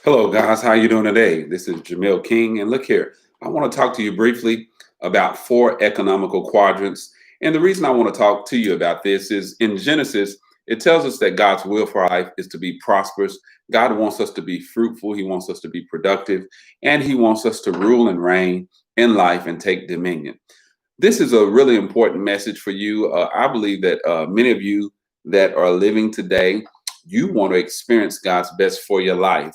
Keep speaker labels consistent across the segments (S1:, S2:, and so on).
S1: Hello, guys. How you doing today? This is Jamil King, and look here. I want to talk to you briefly about four economical quadrants. And the reason I want to talk to you about this is in Genesis, it tells us that God's will for our life is to be prosperous. God wants us to be fruitful. He wants us to be productive, and He wants us to rule and reign in life and take dominion. This is a really important message for you. I believe that many of you that are living today, you want to experience God's best for your life.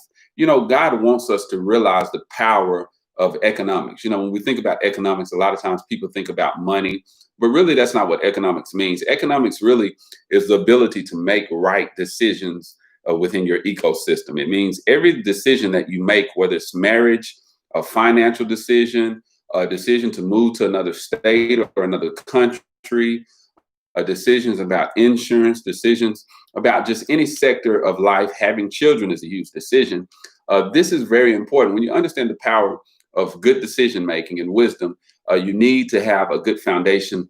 S1: God wants us to realize the power of economics. When we think about economics, a lot of times people think about money, but really that's not what economics means. Economics really is the ability to make right decisions within your ecosystem. It means every decision that you make, whether it's marriage, a financial decision, a decision to move to another state or another country, decisions about insurance, decisions about just any sector of life. Having children is a huge decision. This is very important. When you understand the power of good decision making and wisdom, you need to have a good foundation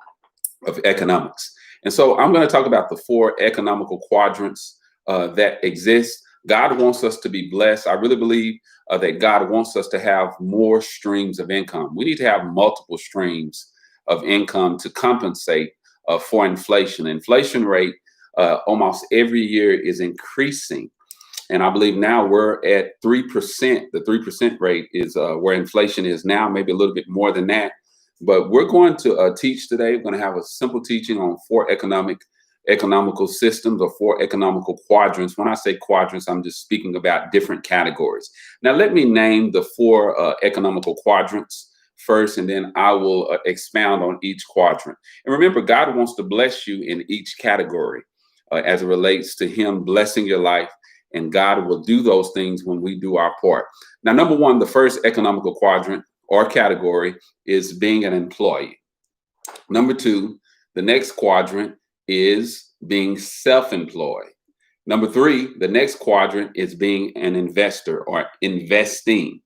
S1: of economics. And so I'm going to talk about the four economical quadrants that exist. God wants us to be blessed. I really believe that God wants us to have more streams of income. We need to have multiple streams of income to compensate for inflation. Inflation rate almost every year is increasing. And I believe now we're at 3%. The 3% rate is where inflation is now, maybe a little bit more than that. But we're going to teach today. We're going to have a simple teaching on four economical systems or four economical quadrants. When I say quadrants, I'm just speaking about different categories. Now, let me name the four economical quadrants first, and then I will expound on each quadrant. And remember, God wants to bless you in each category as it relates to Him blessing your life. And God will do those things when we do our part. Now, number one, the first economical quadrant or category is being an employee. Number two, the next quadrant is being self-employed. Number three, the next quadrant is being an investor or investing.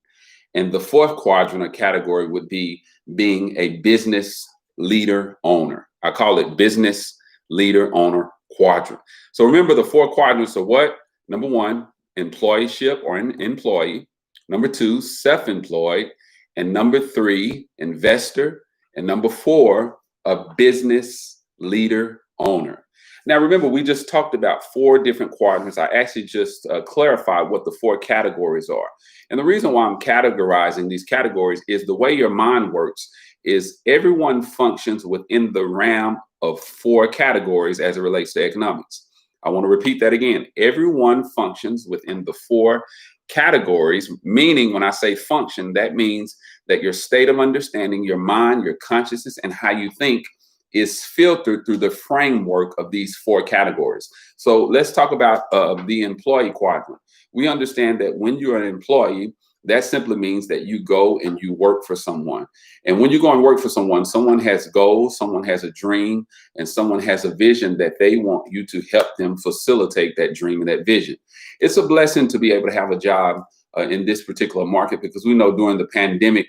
S1: And the fourth quadrant or category would be being a business leader owner. I call it business leader owner quadrant. So remember, the four quadrants are what? Number one, employership or an employee. Number two, self-employed. And number three, investor. And number four, a business leader owner. Now, remember, we just talked about four different quadrants. I actually just clarified what the four categories are. And the reason why I'm categorizing these categories is the way your mind works is everyone functions within the realm of four categories as it relates to economics. I want to repeat that again. Everyone functions within the four categories, meaning when I say function, that means that your state of understanding, your mind, your consciousness, and how you think is filtered through the framework of these four categories. So let's talk about the employee quadrant. We understand that when you're an employee, that simply means that you go and you work for someone. And when you go and work for someone, someone has goals, someone has a dream, and someone has a vision that they want you to help them facilitate that dream and that vision. It's a blessing to be able to have a job in this particular market, because we know during the pandemic,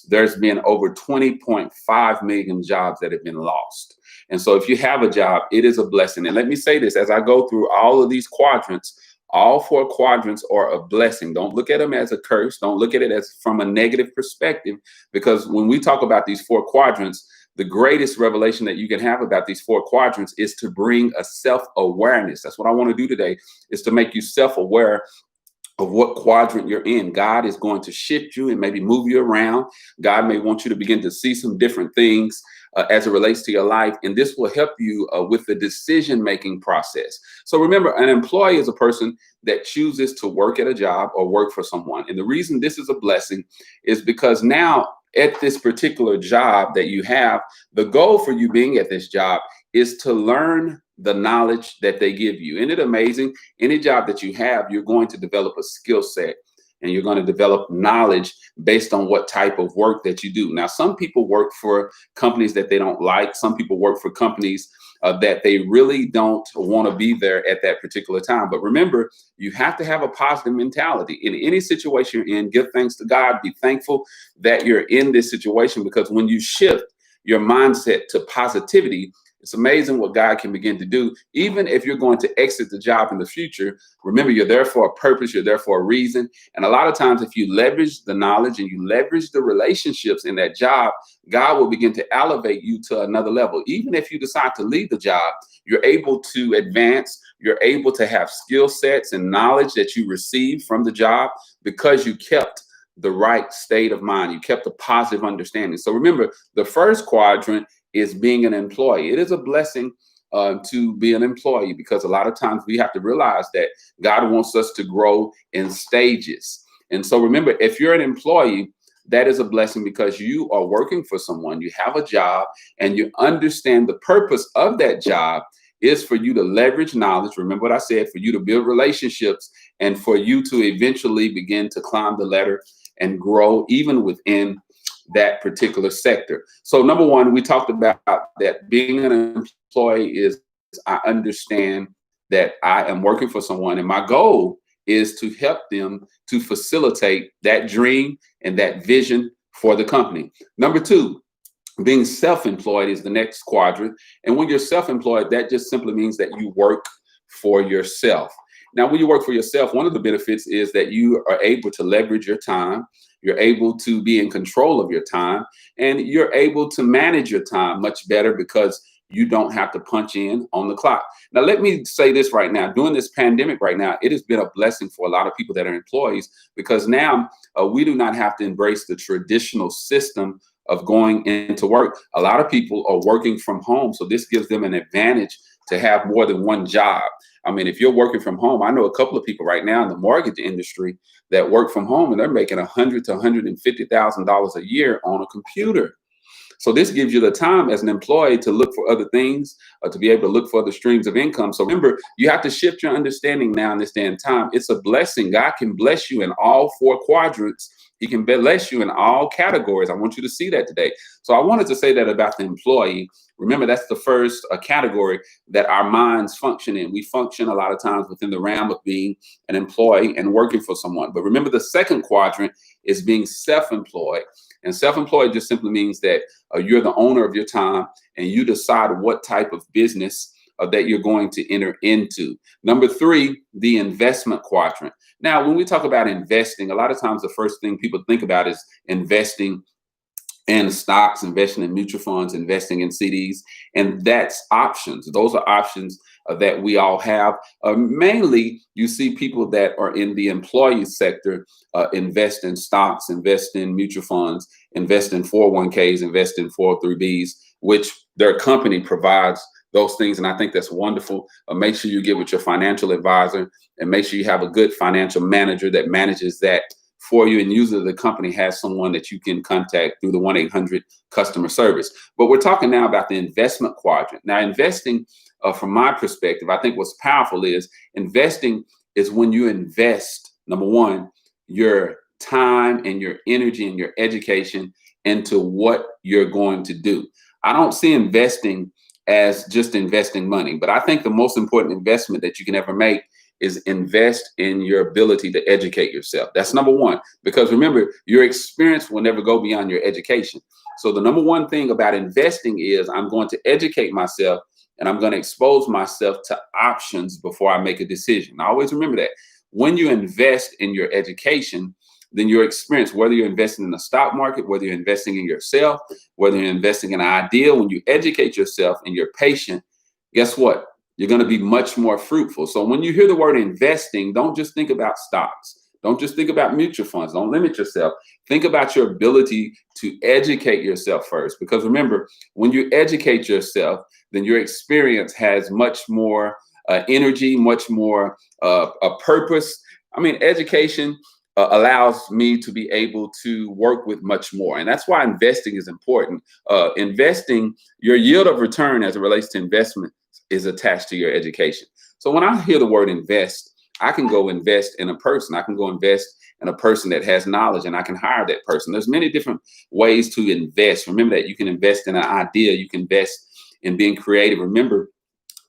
S1: there's been over 20.5 million jobs that have been lost. And so if you have a job, it is a blessing. And let me say this, as I go through all of these quadrants, all four quadrants are a blessing. Don't look at them as a curse. Don't look at it as from a negative perspective, because when we talk about these four quadrants, the greatest revelation that you can have about these four quadrants is to bring a self-awareness. That's what I want to do today, is to make you self-aware of what quadrant you're in. God is going to shift you and maybe move you around. God may want you to begin to see some different things as it relates to your life. And this will help you with the decision-making process. So remember, an employee is a person that chooses to work at a job or work for someone. And the reason this is a blessing is because now at this particular job that you have, the goal for you being at this job is to learn the knowledge that they give you. Isn't it amazing? Any job that you have, you're going to develop a skill set and you're going to develop knowledge based on what type of work that you do. Now, some people work for companies that they don't like. Some people work for companies that they really don't want to be there at that particular time. But remember, you have to have a positive mentality. In any situation you're in, give thanks to God. Be thankful that you're in this situation, because when you shift your mindset to positivity, It's amazing what God can begin to do. Even if you're going to exit the job in the future, remember, you're there for a purpose, you're there for a reason. And a lot of times, if you leverage the knowledge and you leverage the relationships in that job, God will begin to elevate you to another level. Even if you decide to leave the job, you're able to advance, you're able to have skill sets and knowledge that you received from the job because you kept the right state of mind. You kept a positive understanding. So remember, the first quadrant is being an employee. It is a blessing to be an employee, because a lot of times we have to realize that God wants us to grow in stages. And so remember, if you're an employee, that is a blessing because you are working for someone. You have a job and you understand the purpose of that job is for you to leverage knowledge. Remember what I said, for you to build relationships and for you to eventually begin to climb the ladder and grow even within that particular sector. So number one, we talked about that being an employee is I understand that I am working for someone and my goal is to help them to facilitate that dream and that vision for the company. Number two, being self-employed is the next quadrant. And when you're self-employed, that just simply means that you work for yourself. Now, when you work for yourself, one of the benefits is that you are able to leverage your time. You're able to be in control of your time, and you're able to manage your time much better because you don't have to punch in on the clock. Now, let me say this right now. During this pandemic right now, it has been a blessing for a lot of people that are employees, because now we do not have to embrace the traditional system of going into work. A lot of people are working from home, so this gives them an advantage to have more than one job. I mean, if you're working from home, I know a couple of people right now in the mortgage industry that work from home, and they're making $100,000 to $150,000 a year on a computer. So this gives you the time as an employee to look for other things, to be able to look for other streams of income. So remember, you have to shift your understanding now in this day and time. It's a blessing. God can bless you in all four quadrants. He can bless you in all categories. I want you to see that today. So I wanted to say that about the employee. Remember, that's the first category that our minds function in. We function a lot of times within the realm of being an employee and working for someone. But remember, the second quadrant is being self-employed. And self-employed just simply means that you're the owner of your time and you decide what type of business that you're going to enter into. Number three, the investment quadrant. Now, when we talk about investing, a lot of times the first thing people think about is investing in stocks, investing in mutual funds, investing in CDs, and that's options. Those are options that we all have. Mainly, you see people that are in the employee sector invest in stocks, invest in mutual funds, invest in 401ks, invest in 403bs, which their company provides those things. And I think that's wonderful. Make sure you get with your financial advisor and make sure you have a good financial manager that manages that for you. And usually the company has someone that you can contact through the 1-800 customer service. But we're talking now about the investment quadrant. Now, investing, from my perspective, I think what's powerful is investing is when you invest, number one, your time and your energy and your education into what you're going to do. I don't see investing as just investing money, but I think the most important investment that you can ever make is invest in your ability to educate yourself. That's number one, because remember, your experience will never go beyond your education. So the number one thing about investing is I'm going to educate myself and I'm going to expose myself to options before I make a decision. I always remember that. When you invest in your education, then your experience, whether you're investing in the stock market, whether you're investing in yourself, whether you're investing in an idea, when you educate yourself and you're patient, guess what? You're going to be much more fruitful. So when you hear the word investing, don't just think about stocks. Don't just think about mutual funds. Don't limit yourself. Think about your ability to educate yourself first. Because remember, when you educate yourself, then your experience has much more energy, much more a purpose. I mean, education allows me to be able to work with much more. And that's why investing is important. Investing, your yield of return as it relates to investment is attached to your education. So when I hear the word invest, I can go invest in a person. I can go invest in a person that has knowledge and I can hire that person. There's many different ways to invest. Remember that you can invest in an idea. You can invest in being creative. Remember,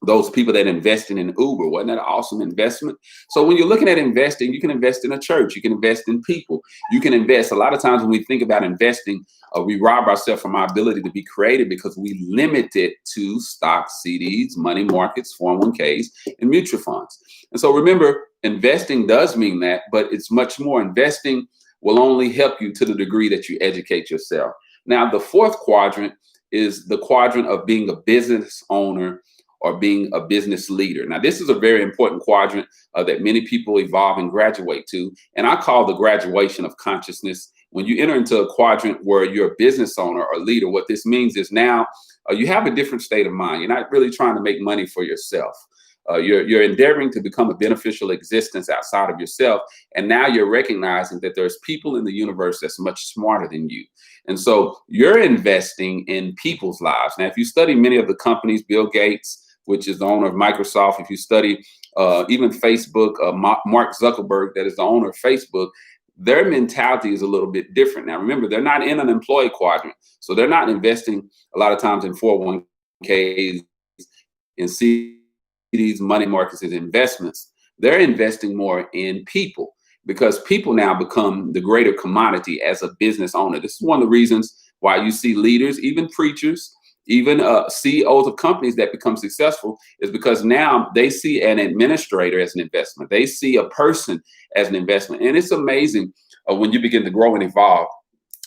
S1: those people that invested in Uber. Wasn't that an awesome investment? So when you're looking at investing, you can invest in a church, you can invest in people, you can invest. A lot of times when we think about investing, we rob ourselves from our ability to be creative because we limit it to stocks, CDs, money markets, 401ks, and mutual funds. And so remember, investing does mean that, but it's much more. Investing will only help you to the degree that you educate yourself. Now, the fourth quadrant is the quadrant of being a business owner or being a business leader. Now, this is a very important quadrant that many people evolve and graduate to. And I call the graduation of consciousness. When you enter into a quadrant where you're a business owner or leader, what this means is now you have a different state of mind. You're not really trying to make money for yourself. You're endeavoring to become a beneficial existence outside of yourself. And now you're recognizing that there's people in the universe that's much smarter than you. And so you're investing in people's lives. Now, if you study many of the companies, Bill Gates, which is the owner of Microsoft, if you study even Facebook, Mark Zuckerberg, that is the owner of Facebook, their mentality is a little bit different. Now, remember, they're not in an employee quadrant. So they're not investing a lot of times in 401ks, in CDs, money markets, and investments. They're investing more in people because people now become the greater commodity as a business owner. This is one of the reasons why you see leaders, even preachers, even CEOs of companies that become successful, is because now they see an administrator as an investment. They see a person as an investment. And it's amazing when you begin to grow and evolve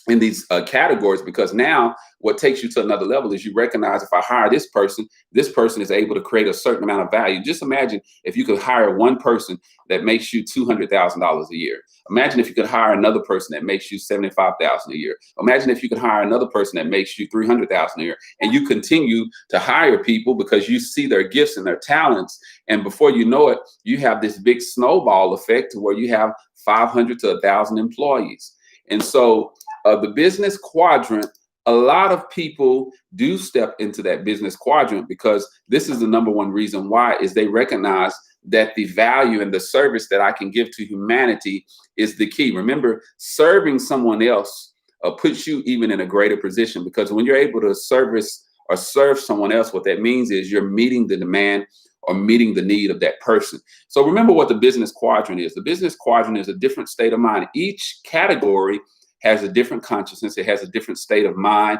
S1: in these categories, because now what takes you to another level is you recognize, if I hire this person is able to create a certain amount of value. Just imagine if you could hire one person that makes you $200,000 a year. Imagine if you could hire another person that makes you $75,000 a year. Imagine if you could hire another person that makes you $300,000 a year, and you continue to hire people because you see their gifts and their talents. And before you know it, you have this big snowball effect to where you have 500 to 1,000 employees. And so the business quadrant, a lot of people do step into that business quadrant because this is the number one reason why, is they recognize that the value and the service that I can give to humanity is the key. Remember, serving someone else puts you even in a greater position, because when you're able to service or serve someone else, what that means is you're meeting the demand or meeting the need of that person. So remember what the business quadrant is. The business quadrant is a different state of mind. Each category has a different consciousness. It has a different state of mind.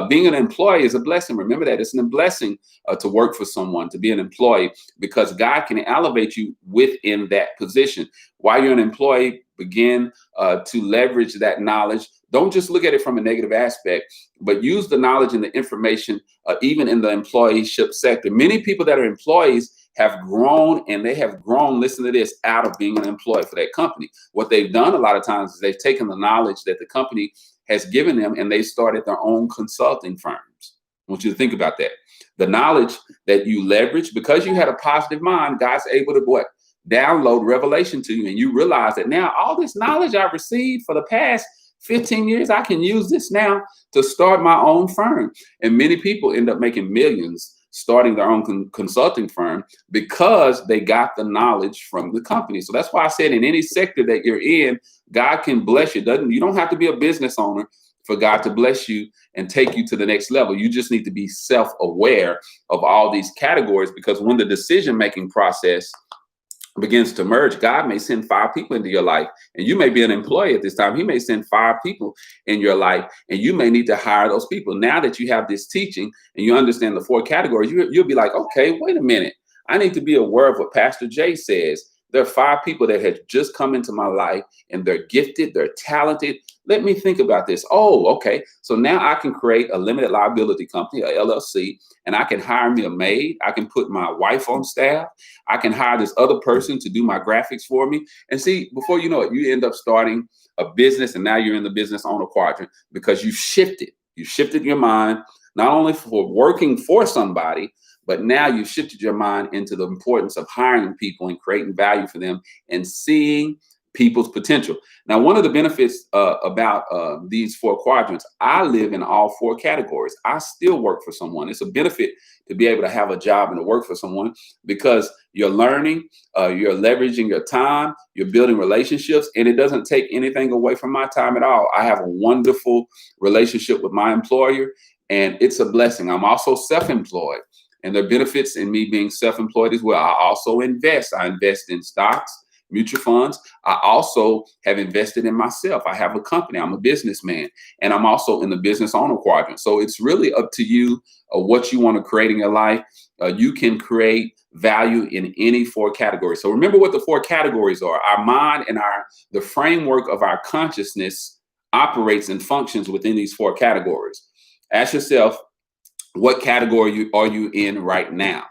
S1: Being an employee is a blessing. Remember that. It's a blessing to work for someone, to be an employee, because God can elevate you within that position. While you're an employee, begin to leverage that knowledge. Don't just look at it from a negative aspect, but use the knowledge and the information even in the employeeship sector. Many people that are employees have grown, and they have grown, listen to this, out of being an employee for that company. What they've done a lot of times is they've taken the knowledge that the company has given them, and they started their own consulting firms. I want you to think about that. The knowledge that you leverage, because you had a positive mind, God's able to what? Download revelation to you, and you realize that now all this knowledge I've received for the past 15 years, I can use this now to start my own firm. And many people end up making millions starting their own consulting firm because they got the knowledge from the company. So that's why I said, in any sector that you're in, God can bless you. You don't have to be a business owner for God to bless you and take you to the next level. You just need to be self-aware of all these categories, because when the decision-making process begins to merge, God may send 5 people into your life, and you may be an employee at this time. He may send 5 people in your life, and you may need to hire those people. Now that you have this teaching and you understand the 4 categories, you'll be like, okay, wait a minute. I need to be aware of what Pastor Jay says. There are 5 people that have just come into my life, and they're gifted, they're talented. Let me think about this. Oh, okay. So now I can create a limited liability company, a LLC, and I can hire me a maid. I can put my wife on staff. I can hire this other person to do my graphics for me. And see, before you know it, you end up starting a business, and now you're in the business owner quadrant because you shifted. You shifted your mind, not only for working for somebody, but now you've shifted your mind into the importance of hiring people and creating value for them and seeing people's potential. Now, one of the benefits about these 4 quadrants, I live in all 4 categories. I still work for someone. It's a benefit to be able to have a job and to work for someone, because you're learning, you're leveraging your time, you're building relationships, and it doesn't take anything away from my time at all. I have a wonderful relationship with my employer, and it's a blessing. I'm also self-employed. And there are benefits in me being self-employed as well. I also invest. I invest in stocks, mutual funds. I also have invested in myself. I have a company. I'm a businessman, and I'm also in the business owner quadrant. So it's really up to you what you want to create in your life. You can create value in any four categories. So remember what the four categories are. Our mind and the framework of our consciousness operates and functions within these four categories. Ask yourself, what category are you in right now?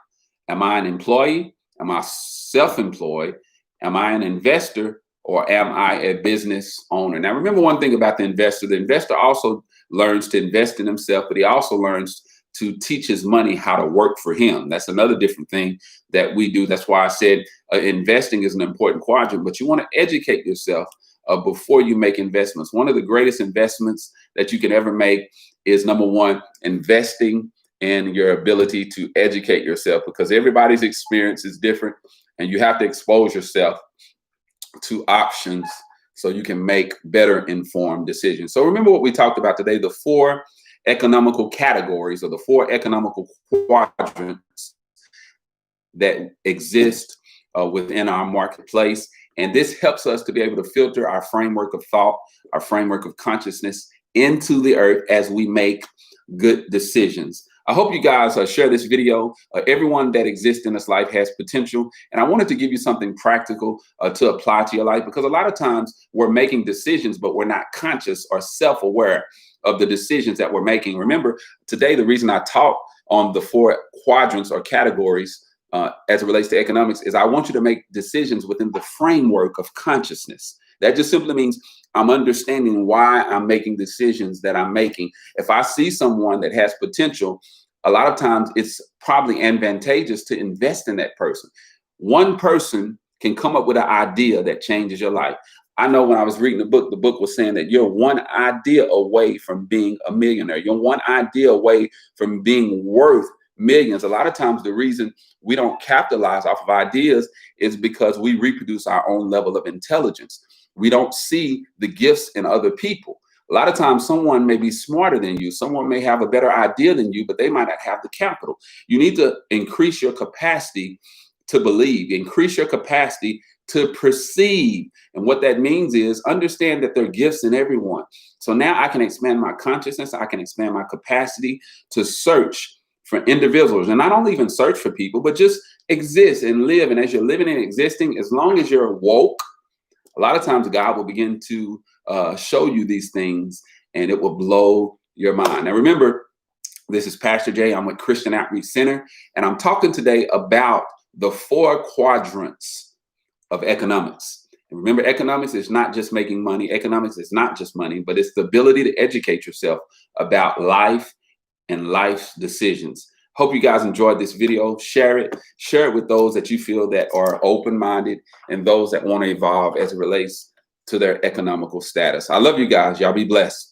S1: Am I an employee? Am I self-employed? Am I an investor, or am I a business owner? Now, remember one thing about the investor. The investor also learns to invest in himself, but he also learns to teach his money how to work for him. That's another different thing that we do. That's why I said investing is an important quadrant, but you want to educate yourself before you make investments. One of the greatest investments that you can ever make is, number one, investing in your ability to educate yourself, because everybody's experience is different, and you have to expose yourself to options so you can make better informed decisions. So remember what we talked about today, the four economical categories, or the four economical quadrants that exist within our marketplace. And this helps us to be able to filter our framework of thought, our framework of consciousness into the earth as we make good decisions. I hope you guys share this video. Everyone that exists in this life has potential. And I wanted to give you something practical to apply to your life, because a lot of times we're making decisions, but we're not conscious or self-aware of the decisions that we're making. Remember, today, the reason I taught on the four quadrants or categories as it relates to economics is I want you to make decisions within the framework of consciousness. That just simply means I'm understanding why I'm making decisions that I'm making. If I see someone that has potential, a lot of times it's probably advantageous to invest in that person. One person can come up with an idea that changes your life. I know when I was reading the book was saying that you're one idea away from being a millionaire. You're one idea away from being worth millions. A lot of times the reason we don't capitalize off of ideas is because we reproduce our own level of intelligence. We don't see the gifts in other people. A lot of times someone may be smarter than you. Someone may have a better idea than you, but they might not have the capital. You need to increase your capacity to believe, increase your capacity to perceive. And what that means is understand that there are gifts in everyone. So now I can expand my consciousness. I can expand my capacity to search for individuals, and not only even search for people, but just exist and live. And as you're living and existing, as long as you're woke, a lot of times God will begin to show you these things, and it will blow your mind. Now, remember, this is Pastor Jay. I'm with Christian Outreach Center, and I'm talking today about the four quadrants of economics. And remember, economics is not just making money. Economics is not just money, but it's the ability to educate yourself about life and life's decisions. Hope you guys enjoyed this video. Share it with those that you feel that are open-minded and those that want to evolve as it relates to their economical status. I love you guys. Y'all be blessed.